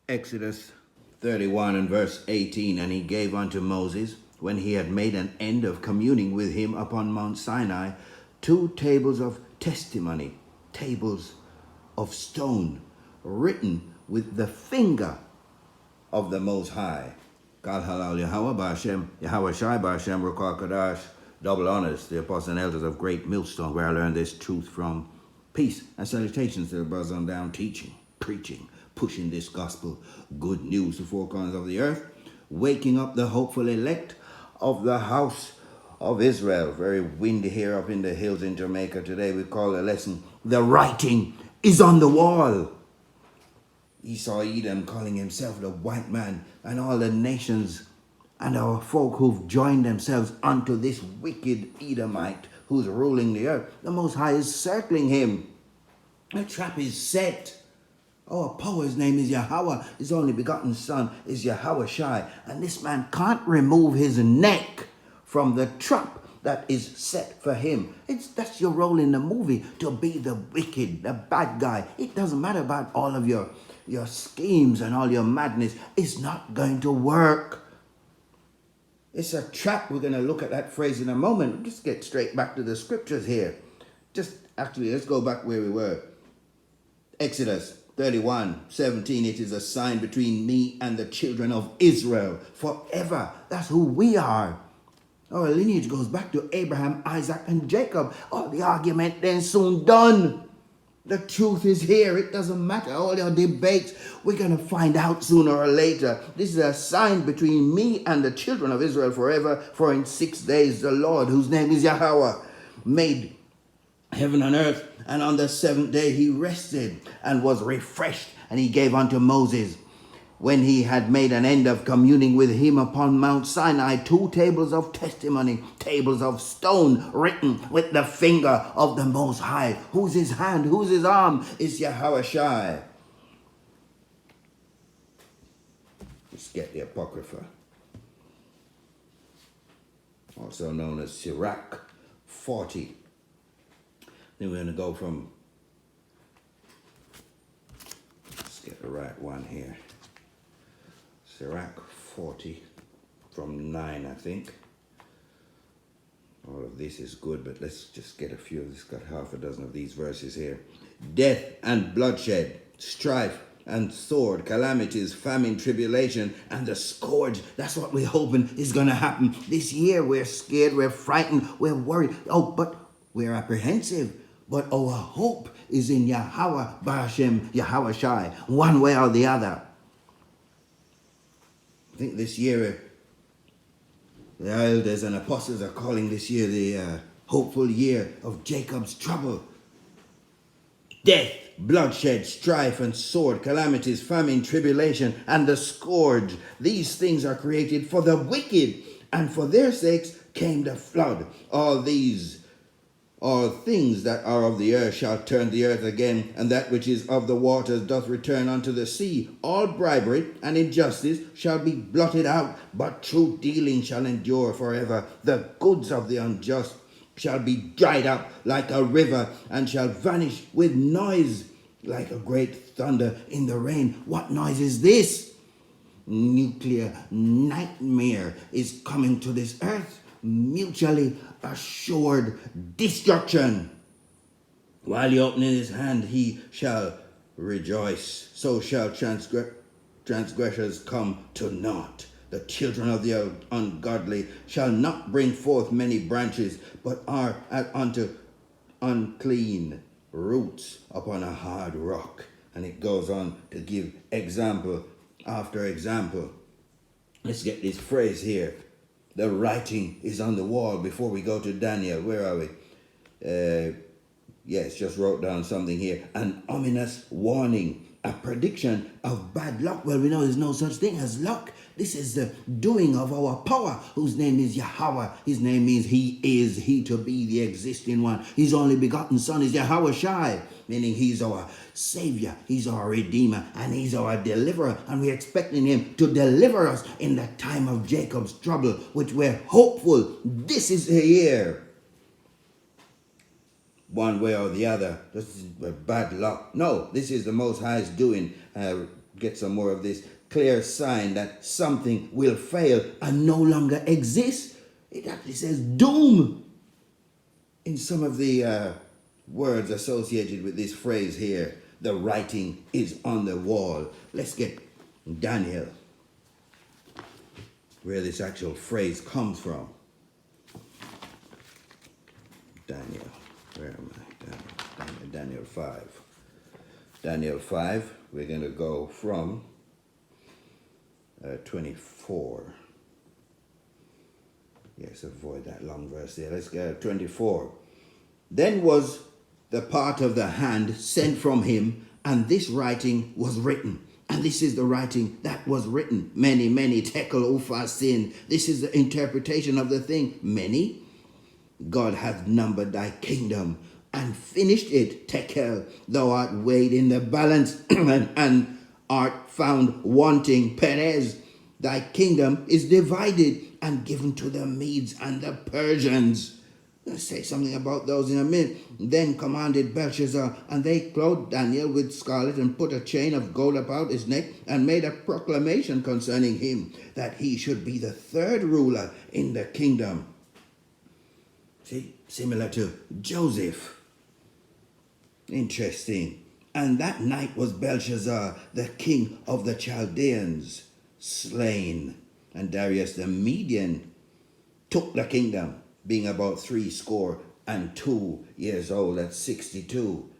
Exodus 31 and verse 18, and he gave unto Moses, when he had made an end of communing with him upon Mount Sinai, 2 tables of testimony, tables of stone, written with the finger of the Most High. Kal halal Yahweh Ba'Hashem, Yahweh Shai Ba'Hashem, Rukar Kadash, double honors, the apostles and elders of Great Millstone, where I learned this truth from. Peace and salutations to the brothers on down, teaching, preaching, pushing this gospel, good news to four corners of the earth, waking up the hopeful elect of the house of Israel. Very windy here up in the hills in Jamaica today. We call the lesson, The Writing is on the Wall. Esau Edom calling himself the white man, and all the nations and our folk who've joined themselves unto this wicked Edomite who's ruling the earth. The Most High is circling him. The trap is set. Our power's name is Yahweh. His only begotten son is Yahweh Shai. And this man can't remove his neck from the trap that is set for him. That's your role in the movie, to be the wicked, the bad guy. It doesn't matter about all of your schemes and all your madness. It's not going to work. It's a trap. We're going to look at that phrase in a moment. Just get straight back to the scriptures here. Let's go back where we were. Exodus 31:17. It is a sign between me and the children of Israel forever. That's who we are. Our lineage goes back to Abraham, Isaac, and Jacob. All the argument then soon done. The truth is here. It doesn't matter. All your debates, we're going to find out sooner or later. This is a sign between me and the children of Israel forever. For in 6 days the Lord, whose name is Yahweh, made heaven and earth. And on the 7th day he rested and was refreshed. And he gave unto Moses, when he had made an end of communing with him upon Mount Sinai, 2 tables of testimony, tables of stone, written with the finger of the Most High. Who's his hand? Who's his arm? It's Yahweh Shai. Let's get the Apocrypha, also known as Sirach 40. Then we're going to go from, let's get the right one here. Sirach 40 from 9, I think. All of this is good, but let's just get a few. It's got half a dozen of these verses here. Death and bloodshed, strife and sword, calamities, famine, tribulation, and the scourge. That's what we're hoping is going to happen this year. We're scared, we're frightened, we're worried. Oh, but we're apprehensive. But our hope is in Yahweh Ba'Hashem, Yahweh Shai, one way or the other. I think this year, the elders and apostles are calling this year the hopeful year of Jacob's trouble. Death, bloodshed, strife, and sword, calamities, famine, tribulation, and the scourge. These things are created for the wicked, and for their sakes came the flood. All things that are of the earth shall turn the earth again, and that which is of the waters doth return unto the sea. All bribery and injustice shall be blotted out, but true dealing shall endure forever. The goods of the unjust shall be dried up like a river, and shall vanish with noise like a great thunder in the rain. What noise is this? Nuclear nightmare is coming to this earth. Mutually assured destruction. While he openeth his hand, he shall rejoice. So shall transgressors come to naught. The children of the ungodly shall not bring forth many branches, but are unto unclean roots upon a hard rock. And it goes on to give example after example. Let's get this phrase here. The writing is on the wall. Before we go to Daniel, where are we? Yes, just wrote down something here. An ominous warning, a prediction of bad luck. Well, we know there's no such thing as luck. This is the doing of our power, whose name is Yahweh. His name means he is, he to be the existing one. His only begotten son is Yahweh Shai, meaning he's our savior, he's our redeemer, and he's our deliverer. And we're expecting him to deliver us in the time of Jacob's trouble, which we're hopeful this is the year. One way or the other, this is bad luck. No, this is the Most High's doing. get some more of this clear sign that something will fail and no longer exist. It actually says doom in some of the words associated with this phrase here. The writing is on the wall. Let's get Daniel, where this actual phrase comes from. Daniel, where am I? Daniel 5. Daniel 5, we're going to go from 24. Yes, avoid that long verse there. Let's go 24. Then was the part of the hand sent from him, and this writing was written. And this is the writing that was written. Many, many, tekel uphah sin. This is the interpretation of the thing. Many. God hath numbered thy kingdom and finished it. Tekel, thou art weighed in the balance and art found wanting. Perez, thy kingdom is divided and given to the Medes and the Persians. I'll say something about those in a minute. Then commanded Belshazzar, and they clothed Daniel with scarlet and put a chain of gold about his neck and made a proclamation concerning him, that he should be the third ruler in the kingdom. See, similar to Joseph. Interesting. And that night was Belshazzar, the king of the Chaldeans, slain. And Darius the Median took the kingdom, being about 62 years old at 62.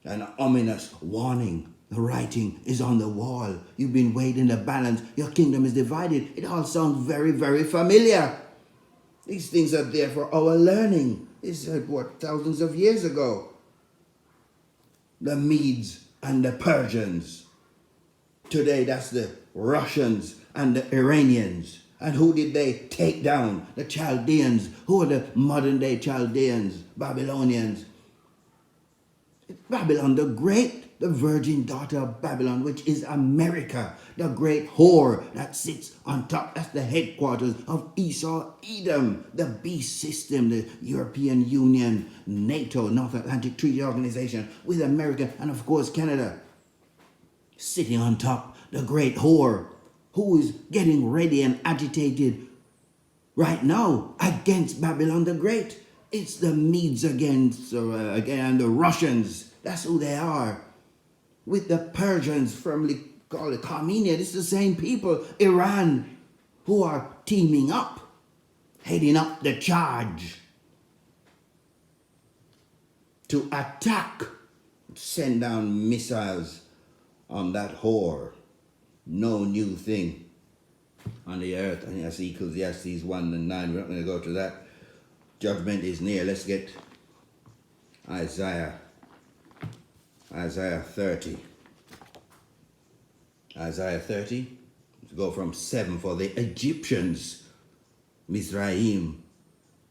An ominous warning. The writing is on the wall. You've been weighed in the balance. Your kingdom is divided. It all sounds very, very familiar. These things are there for our learning. This is thousands of years ago. The Medes and the Persians. Today, that's the Russians and the Iranians. And who did they take down? The Chaldeans. Who are the modern day Chaldeans? Babylonians. Babylon the Great, the virgin daughter of Babylon, which is America, the great whore that sits on top. That's the headquarters of Esau, Edom, the beast system, the European Union, NATO, North Atlantic Treaty Organization, with America and of course Canada. Sitting on top, the great whore, who is getting ready and agitated right now against Babylon the Great. It's the Medes against and the Russians. That's who they are. With the Persians, firmly called it Armenia. This is the same people, Iran, who are teaming up, heading up the charge to attack, send down missiles on that whore. No new thing on the earth. And that's Ecclesiastes 1 and 9. We're not going to go to that. Judgment is near. Let's get Isaiah 30. Isaiah 30. Let's go from 7. For the Egyptians, Mizraim,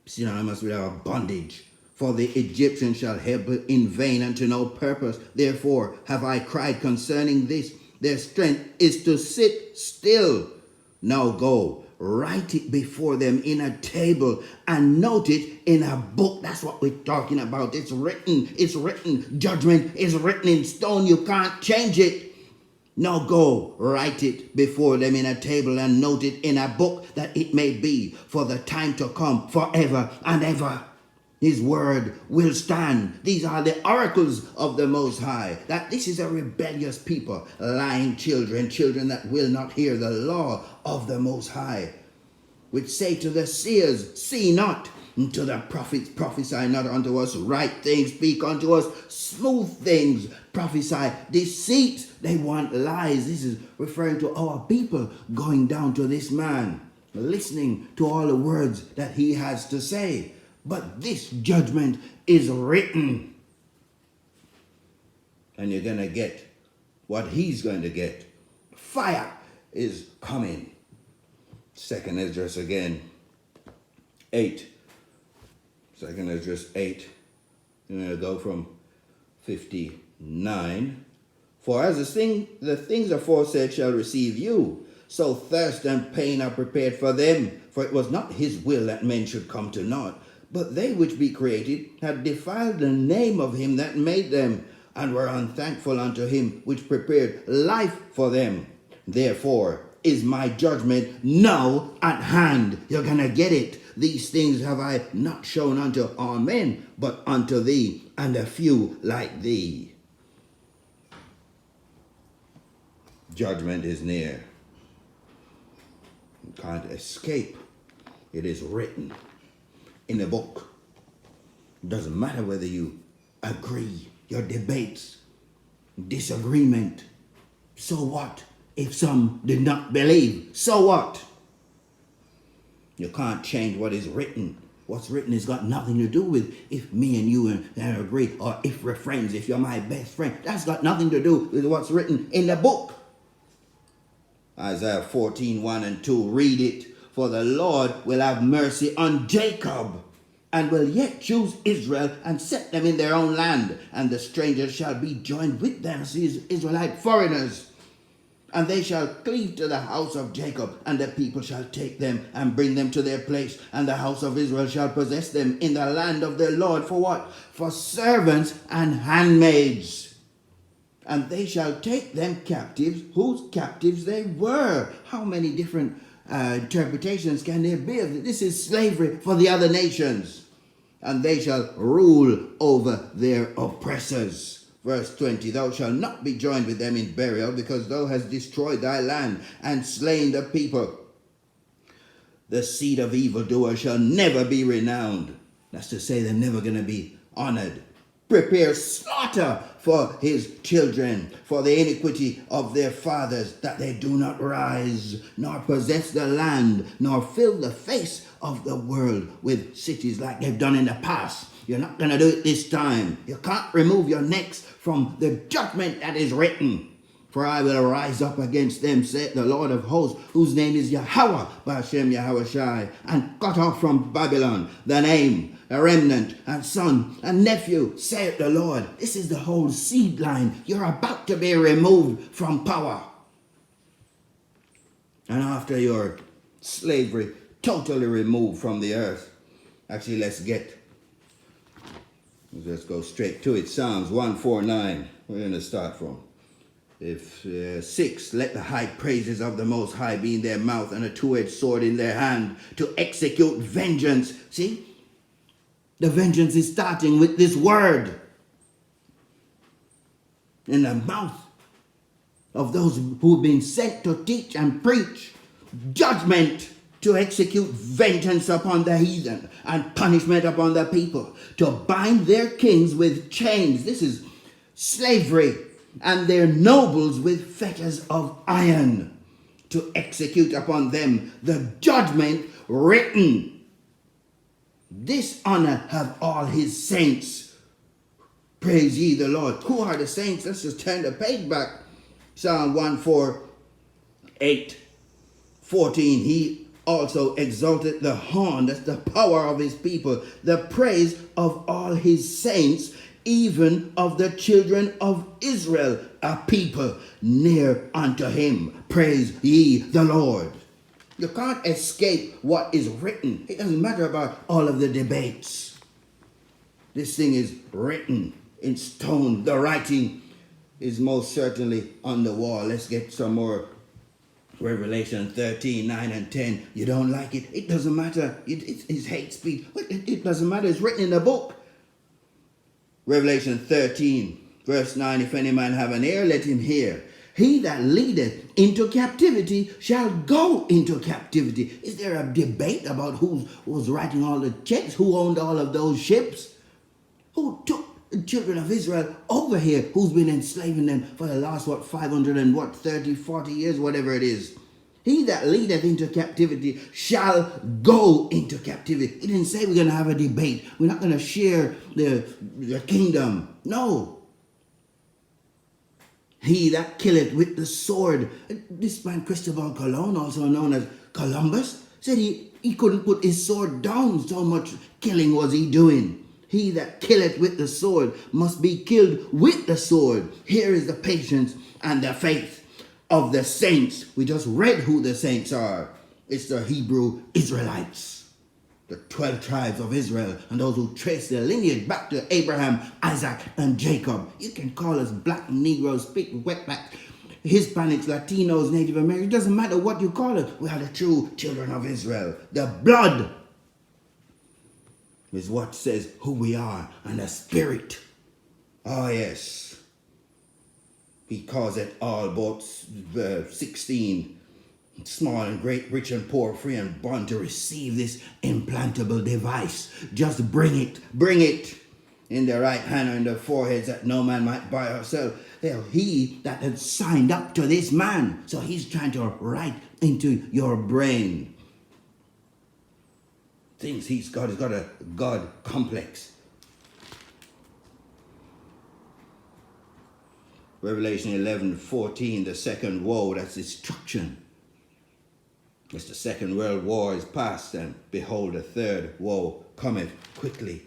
synonymous with our bondage. For the Egyptians shall help in vain and to no purpose. Therefore have I cried concerning this. Their strength is to sit still. Now go, write it before them in a table and note it in a book. That's what we're talking about. It's written. It's written. Judgment is written in stone. You can't change it. Now go, write it before them in a table and note it in a book, that it may be for the time to come forever and ever. His word will stand. These are the oracles of the Most High. That this is a rebellious people, lying children, children that will not hear the law of the Most High, which say to the seers, see not, and to the prophets, prophesy not unto us right things, speak unto us smooth things, prophesy deceit. They want lies. This is referring to our people going down to this man, listening to all the words that he has to say. But this judgment is written. And you're going to get what he's going to get. Fire is coming. Second Esdras again. 8. Second Esdras 8. You're going to go from 59. For as the things aforesaid shall receive you, so thirst and pain are prepared for them. For it was not his will that men should come to naught. But they which be created had defiled the name of him that made them. and were unthankful unto him which prepared life for them. Therefore is my judgment now at hand. You're going to get it. These things have I not shown unto all men, but unto thee and a few like thee. Judgment is near. You can't escape. It is written in the book. It doesn't matter whether you agree, your debates, disagreement. So what? If some did not believe, so what? You can't change what is written. What's written has got nothing to do with if me and you and agree, or if we're friends, if you're my best friend. That's got nothing to do with what's written in the book. Isaiah 14:1 and 2, read it. For the Lord will have mercy on Jacob, and will yet choose Israel, and set them in their own land. And the strangers shall be joined with them, these Israelite foreigners. And they shall cleave to the house of Jacob, and the people shall take them and bring them to their place. And the house of Israel shall possess them in the land of their Lord. For what? For servants and handmaids. And they shall take them captives, whose captives they were. How many different interpretations can there be of it? This is slavery for the other nations. And they shall rule over their oppressors. Verse 20, thou shalt not be joined with them in burial, because thou hast destroyed thy land and slain the people. The seed of evildoers shall never be renowned. That's to say, they're never going to be honored. Prepare slaughter for his children, for the iniquity of their fathers, that they do not rise, nor possess the land, nor fill the face of the world with cities like they've done in the past. You're not going to do it this time. You can't remove your necks from the judgment that is written. For I will rise up against them, saith the Lord of hosts, whose name is Yahweh, Ba'ashem Yahushai, and cut off from Babylon the name, a remnant, and son, and nephew, saith the Lord. This is the whole seed line. You're about to be removed from power. And after your slavery totally removed from the earth. Actually, let's go straight to it. Psalms 149. We're going to start from. 6, let the high praises of the Most High be in their mouth, and a two-edged sword in their hand, to execute vengeance. See? The vengeance is starting with this word in the mouth of those who've been sent to teach and preach. Judgment, to execute vengeance upon the heathen, and punishment upon the people, to bind their kings with chains. This is slavery. And their nobles with fetters of iron, to execute upon them the judgment written. This honor have all his saints. Praise ye the Lord. Who are the saints? Let's just turn the page back. Psalm 148, 14. He also exalted the horn, that's the power of his people, the praise of all his saints, even of the children of Israel, a people near unto him. Praise ye the Lord. You can't escape what is written. It doesn't matter about all of the debates. This thing is written in stone. The writing is most certainly on the wall. Let's get some more. Revelation 13, 9 and 10. You don't like it? It doesn't matter. It's hate speech. It doesn't matter. It's written in the book. Revelation 13, verse 9, if any man have an ear, let him hear. He that leadeth into captivity shall go into captivity. Is there a debate about who was writing all the checks? Who owned all of those ships? Who took the children of Israel over here? Who's been enslaving them for the last, 30, 40 years, whatever it is? He that leadeth into captivity shall go into captivity. He didn't say we're going to have a debate. We're not going to share the kingdom. No. He that killeth with the sword. This man, Cristobal Colon, also known as Columbus, said he couldn't put his sword down. So much killing was he doing. He that killeth with the sword must be killed with the sword. Here is the patience and the faith of the saints. We just read who the saints are. It's the Hebrew Israelites. the 12 tribes of Israel and those who trace their lineage back to Abraham, Isaac, and Jacob. You can call us black, Negroes, speak wetback, Hispanics, Latinos, Native Americans. It doesn't matter what you call it. We are the true children of Israel. The blood is what says who we are, and the spirit. Oh yes. He calls it all, both 16, small and great, rich and poor, free and bond, to receive this implantable device. Just bring it in the right hand or in the foreheads, that no man might buy or sell. He that had signed up to this man, so he's trying to write into your brain things he's got a God complex. Revelation 11:14, the second woe, that's destruction. As the Second World War is past, and behold, the third woe cometh quickly.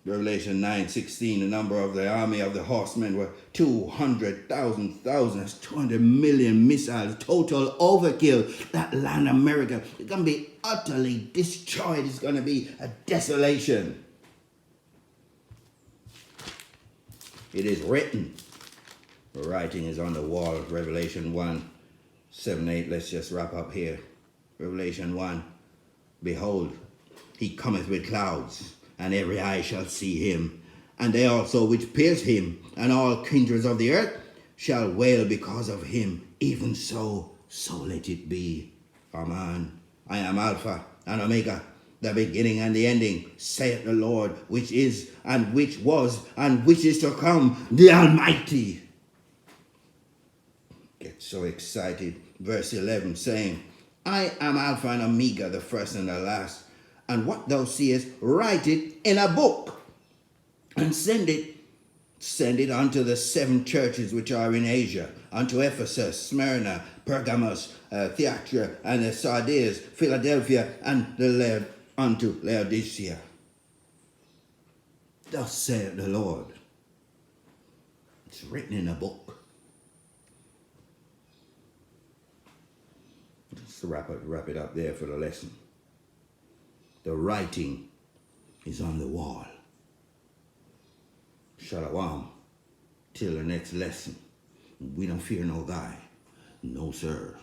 Revelation 9:16, the number of the army of the horsemen were 200,000, that's 200 million missiles, total overkill. That land, America, is going to be utterly destroyed. It's going to be a desolation. It is written. The writing is on the wall. Revelation 1:7-8. Let's just wrap up here. Revelation 1. Behold, he cometh with clouds, and every eye shall see him, and they also which pierced him, and all kindreds of the earth shall wail because of him. Even so let it be. Amen. I am Alpha and Omega, the beginning and the ending, saith the Lord, which is, and which was, and which is to come, the Almighty. Get so excited. Verse 11 saying, I am Alpha and Omega, the first and the last. And what thou seest, write it in a book, and send it unto the 7 churches which are in Asia, unto Ephesus, Smyrna, Pergamos, Thyatira, and the Sardis, Philadelphia, and unto Laodicea. Thus saith the Lord. It's written in a book. Just wrap it up there for the lesson. The writing is on the wall. Shalom. Till the next lesson. We don't fear no guy. No, sir.